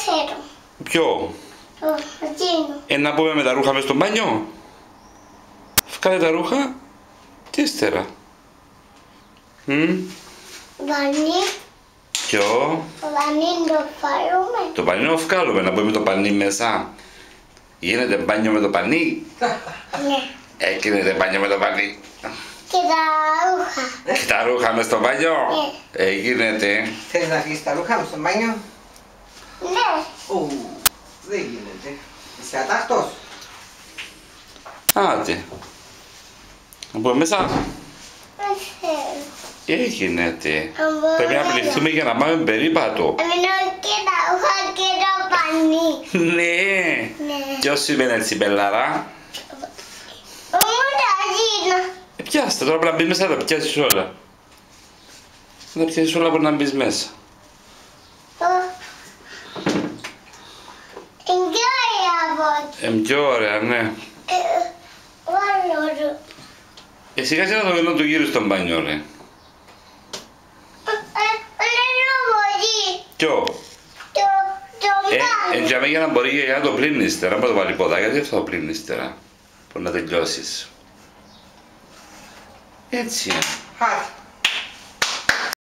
ξέρω. Ποιο? Εκείνο. Να πούμε με τα ρούχα μες στο μπάνιο. Βγάλε τα ρούχα και ύστερα. Πανί. Ποιο? Το πανί το πάρουμε. Το πανί να βγάλουμε, να πούμε το πανί μέσα. Γίνεται μπάνιο με το πανί. Ναι. Γίνεται μπάνιο με το πανί. Και τα ρούχα. Και τα ρούχα μες στο μπάνιο. Γίνεται. Θέλεις να αφήσεις τα ρούχα μου στο μπάνιο? Ναι. Δεν γίνεται. Είσαι ατάχτος. Άντε. Να πούμε μέσα. Δεν ξέρω. Γίνεται. Πρέπει να πληθούμε για να πάμε περίπατο. Εμένα και τα ρούχα και το πανί. Ναι. Ναι. Ποιος σημαίνει έτσι μπελάρα? Όμως τα γίνω. Πιάστε τώρα πρέπει να μπεις μέσα, θα τα πιάσεις όλα. Θα τα πιάσεις όλα, μπορεί να μπεις μέσα. Είναι Πιο ωραία, ναι. Βάλω. Εσύ κάτσε να το γύρω στον μπάνιο, ρε. Ποιο? Έτσι για να μπορεί για να το πλύνει ύστερα, να το βάλει ποδά, γιατί αυτό το πλύνει ύστερα. Μπορεί να τελειώσεις. Έτσι. Χάτι.